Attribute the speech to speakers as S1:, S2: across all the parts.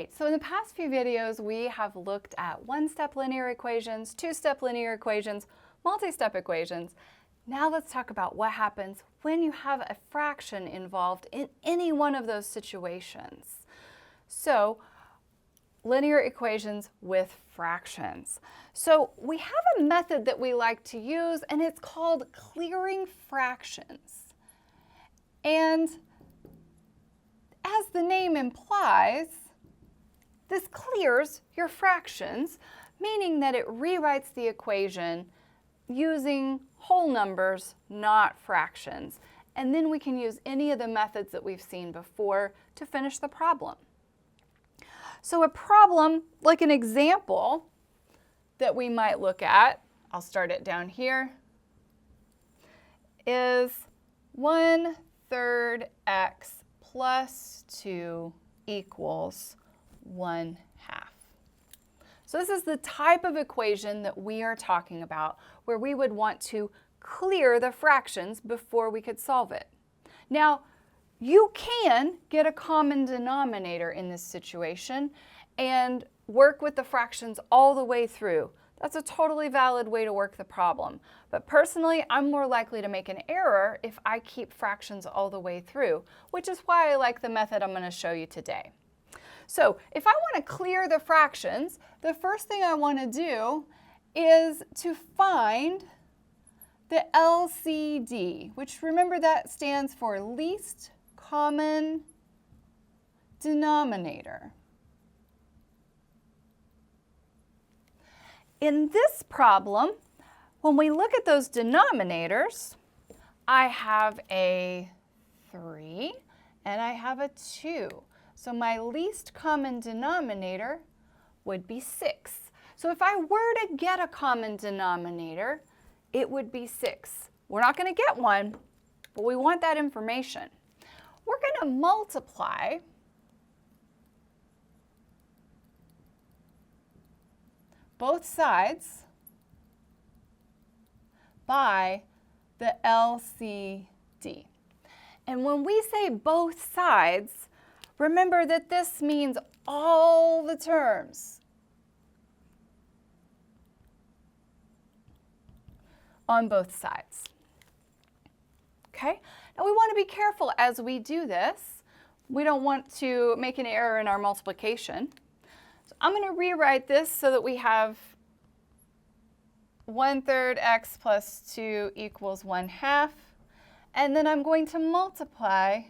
S1: right, so in the past few videos, we have looked at one-step linear equations, two-step linear equations, multi-step equations. Now let's talk about what happens when you have a fraction involved in any one of those situations. So, linear equations with fractions. So we have a method that we like to use, and it's called clearing fractions. And as the name implies, this clears your fractions, meaning that it rewrites the equation using whole numbers, not fractions. And then we can use any of the methods that we've seen before to finish the problem. So a problem, like an example that we might look at, I'll start it down here, is 1/3 x plus 2 equals 1/2. So this is the type of equation that we are talking about, where we would want to clear the fractions before we could solve it. Now, you can get a common denominator in this situation and work with the fractions all the way through. That's a totally valid way to work the problem. But personally, I'm more likely to make an error if I keep fractions all the way through, which is why I like the method I'm going to show you today. So if I want to clear the fractions, the first thing I want to do is to find the LCD, which remember that stands for least common denominator. In this problem, when we look at those denominators, I have a 3 and I have a 2. So my least common denominator would be 6. So if I were to get a common denominator, it would be 6. We're not going to get one, but we want that information. We're going to multiply both sides by the LCD. And when we say both sides, remember that this means all the terms on both sides. Okay? Now we want to be careful as we do this. We don't want to make an error in our multiplication. So I'm going to rewrite this so that we have 1/3 x plus 2 equals 1/2. And then I'm going to multiply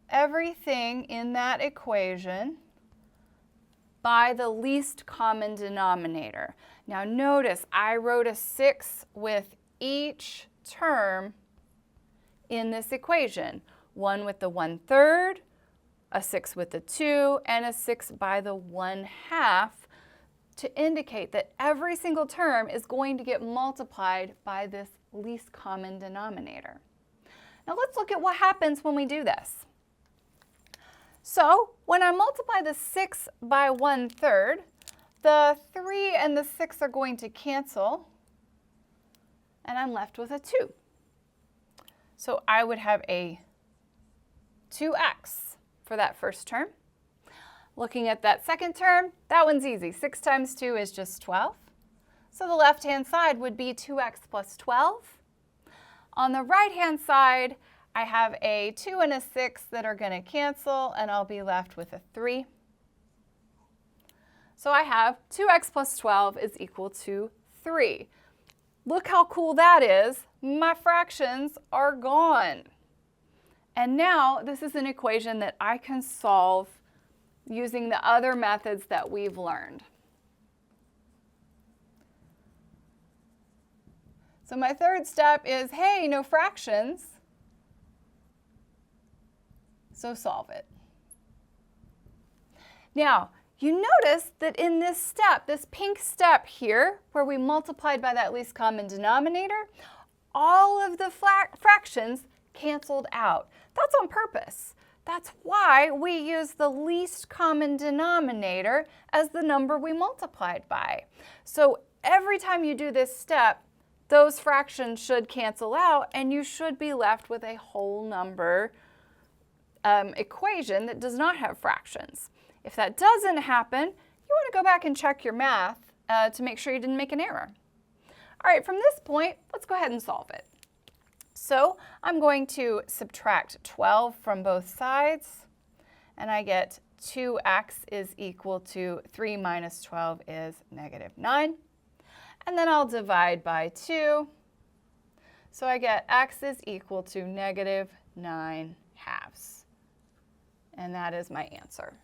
S1: everything in that equation by the least common denominator. Now notice I wrote a 6 with each term in this equation. 1 with the 1/3, a 6 with the 2, and a 6 by the 1/2 to indicate that every single term is going to get multiplied by this least common denominator. Now let's look at what happens when we do this. So when I multiply the 6 by 1/3, the 3 and the 6 are going to cancel, and I'm left with a 2. So I would have a 2x for that first term. Looking at that second term, that one's easy. 6 times 2 is just 12. So the left-hand side would be 2x plus 12. On the right-hand side, I have a 2 and a 6 that are going to cancel, and I'll be left with a 3. So I have 2x plus 12 is equal to 3. Look how cool that is. My fractions are gone. And now this is an equation that I can solve using the other methods that we've learned. So my third step is, hey, no fractions, so solve it. Now, you notice that in this step, this pink step here, where we multiplied by that least common denominator, all of the fractions canceled out. That's on purpose. That's why we use the least common denominator as the number we multiplied by. So every time you do this step, those fractions should cancel out, and you should be left with a whole number equation that does not have fractions. If that doesn't happen, you want to go back and check your math to make sure you didn't make an error. All right, from this point, let's go ahead and solve it. So I'm going to subtract 12 from both sides, and I get 2x is equal to 3 minus 12 is -9. And then I'll divide by 2. So I get x is equal to -9 halves. And that is my answer.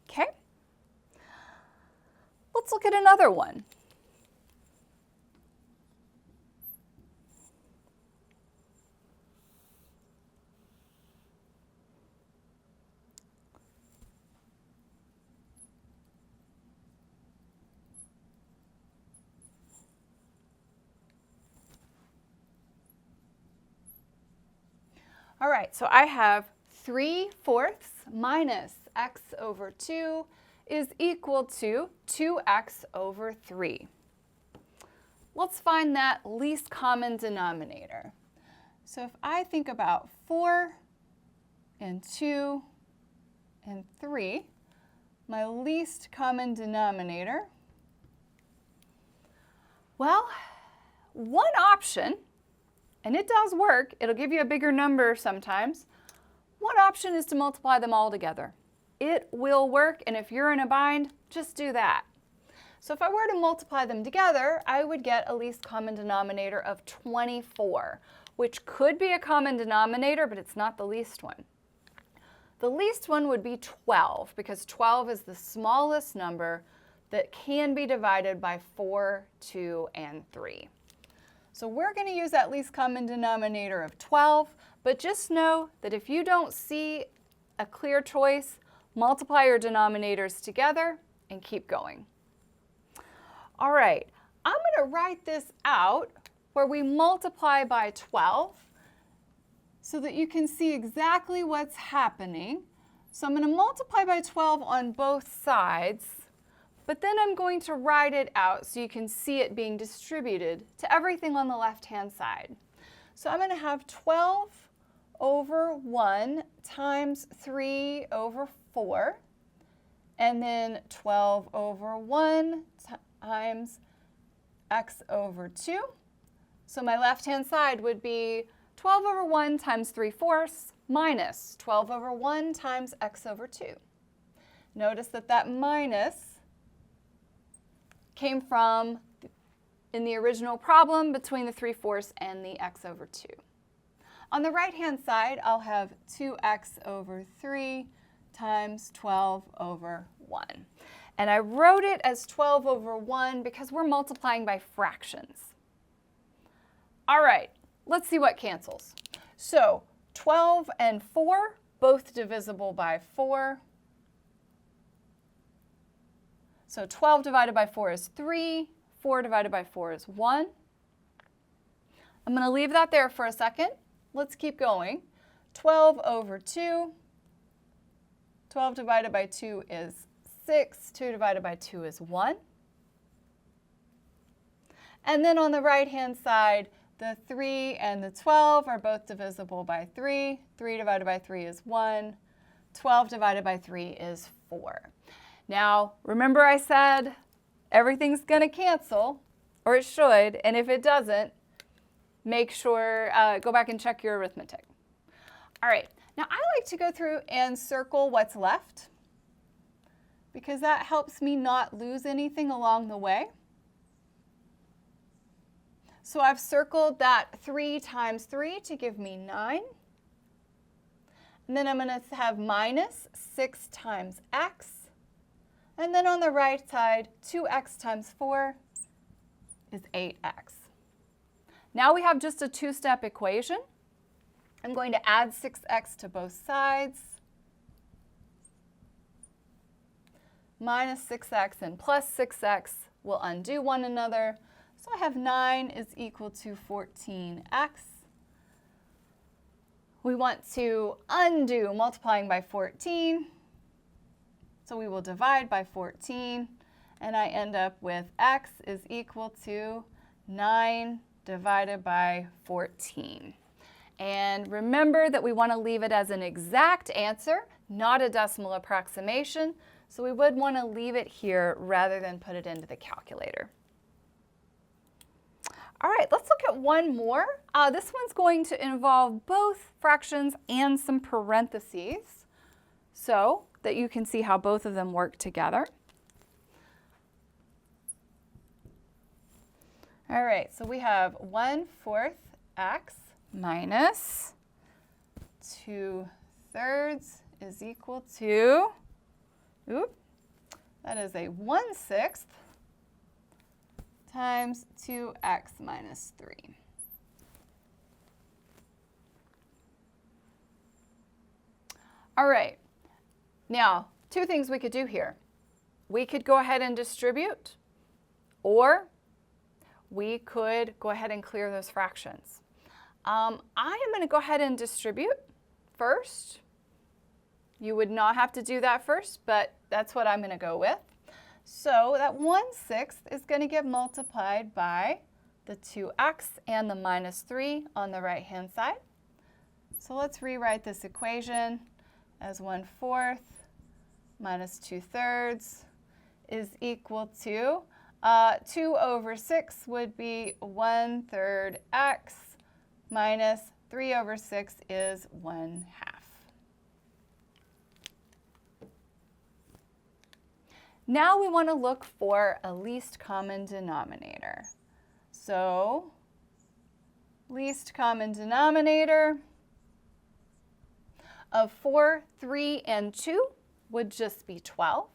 S1: Okay. Let's look at another one. All right, so I have 3/4 minus x over 2 is equal to 2x over 3. Let's find that least common denominator. So if I think about 4 and 2 and 3, my least common denominator, well, one option, and it does work, it'll give you a bigger number sometimes. One option is to multiply them all together. It will work, and if you're in a bind, just do that. So if I were to multiply them together, I would get a least common denominator of 24, which could be a common denominator, but it's not the least one. The least one would be 12, because 12 is the smallest number that can be divided by 4, 2, and 3. So we're going to use that least common denominator of 12, but just know that if you don't see a clear choice, multiply your denominators together and keep going. All right, I'm going to write this out where we multiply by 12 so that you can see exactly what's happening. So I'm going to multiply by 12 on both sides, but then I'm going to write it out so you can see it being distributed to everything on the left-hand side. So I'm going to have 12 over 1 times 3 over 4, and then 12 over 1 times x over 2. So my left-hand side would be 12 over 1 times 3/4 minus 12 over 1 times x over 2. Notice that that minus came from in the original problem between the 3/4 and the x over 2. On the right-hand side, I'll have 2x over 3 times 12 over 1. And I wrote it as 12 over 1 because we're multiplying by fractions. All right, let's see what cancels. So 12 and 4, both divisible by 4. So 12 divided by 4 is 3. 4 divided by 4 is 1. I'm going to leave that there for a second. Let's keep going. 12 over 2. 12 divided by 2 is 6. 2 divided by 2 is 1. And then on the right-hand side, the 3 and the 12 are both divisible by 3. 3 divided by 3 is 1. 12 divided by 3 is 4. Now, remember I said everything's going to cancel, or it should, and if it doesn't, make sure, go back and check your arithmetic. All right, now I like to go through and circle what's left because that helps me not lose anything along the way. So I've circled that 3 times 3 to give me 9. And then I'm going to have minus 6 times x. And then on the right side, 2x times 4 is 8x. Now we have just a two-step equation. I'm going to add 6x to both sides. Minus 6x and plus 6x will undo one another. So I have 9 is equal to 14x. We want to undo multiplying by 14. So we will divide by 14, and I end up with x is equal to 9 divided by 14. And remember that we want to leave it as an exact answer, not a decimal approximation, so we would want to leave it here rather than put it into the calculator. All right, let's look at one more. This one's going to involve both fractions and some parentheses so that you can see how both of them work together. All right, so we have 1/4 x minus 2/3 is equal to, that is a 1/6 times 2x minus 3. All right, now two things we could do here. We could go ahead and distribute, or we could go ahead and clear those fractions. I am going to go ahead and distribute first. You would not have to do that first, but that's what I'm going to go with. So that 1/6 is going to get multiplied by the 2x and the minus 3 on the right-hand side. So let's rewrite this equation as 1/4 minus 2/3 is equal to 2/6 would be 1/3 x minus 3/6 is 1/2. Now we want to look for a least common denominator. So least common denominator of 4, 3, and 2 would just be 12.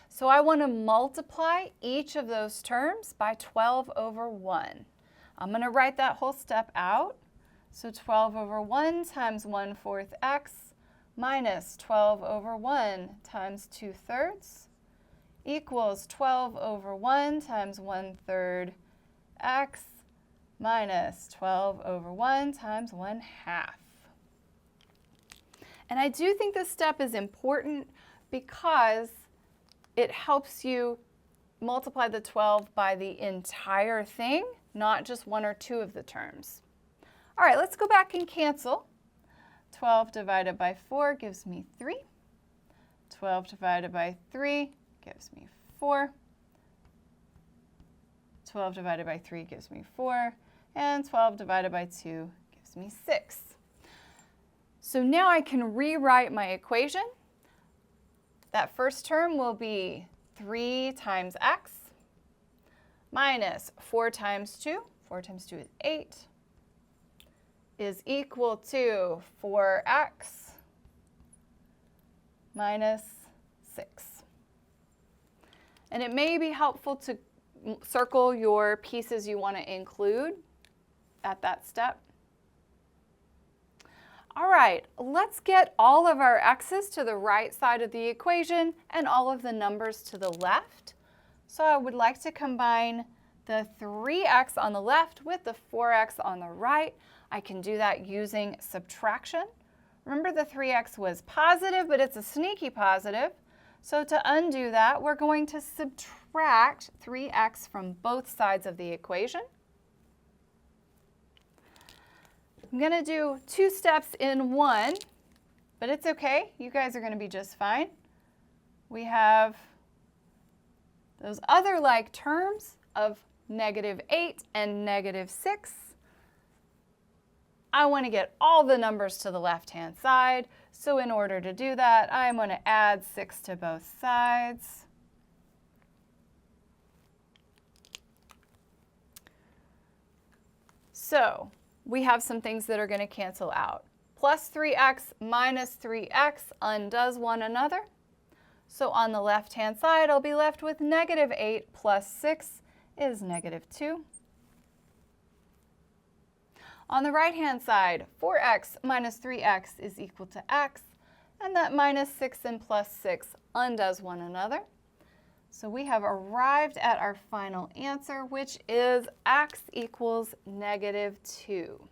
S1: So I want to multiply each of those terms by 12/1. I'm going to write that whole step out. So 12/1 times 1/4 x minus 12/1 times 2/3 equals 12/1 times 1/3 x minus 12/1 times 1/2. And I do think this step is important because it helps you multiply the 12 by the entire thing, not just one or two of the terms. All right, let's go back and cancel. 12 divided by 4 gives me 3. 12 divided by 3 gives me 4. 12 divided by 3 gives me 4. And 12 divided by 2 gives me 6. So now I can rewrite my equation. That first term will be 3 times x minus 4 times 2. 4 times 2 is 8. Is equal to 4x minus 6. And it may be helpful to circle your pieces you want to include at that step. All right, let's get all of our x's to the right side of the equation and all of the numbers to the left. So I would like to combine the 3x on the left with the 4x on the right. I can do that using subtraction. Remember, the 3x was positive, but it's a sneaky positive. So to undo that, we're going to subtract 3x from both sides of the equation. I'm going to do two steps in one, but it's okay. You guys are going to be just fine. We have those other like terms of -8 and -6. I want to get all the numbers to the left-hand side. So in order to do that, I'm going to add 6 to both sides. So we have some things that are going to cancel out. Plus 3x minus 3x undoes one another. So on the left-hand side, I'll be left with -8 plus 6 is -2. On the right-hand side, 4x minus 3x is equal to x, and that minus 6 and plus 6 undoes one another. So we have arrived at our final answer, which is x equals -2.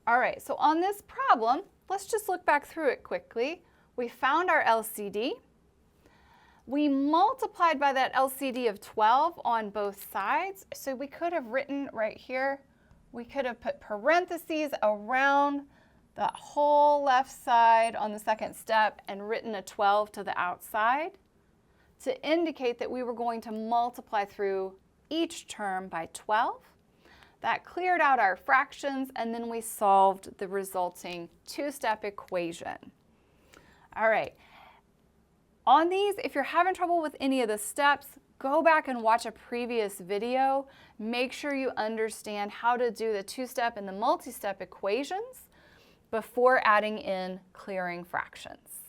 S1: All right, so on this problem, let's just look back through it quickly. We found our LCD. We multiplied by that LCD of 12 on both sides. So we could have written right here, we could have put parentheses around that whole left side on the second step and written a 12 to the outside to indicate that we were going to multiply through each term by 12. That cleared out our fractions, and then we solved the resulting two-step equation. All right. On these, if you're having trouble with any of the steps, go back and watch a previous video. Make sure you understand how to do the two-step and the multi-step equations before adding in clearing fractions.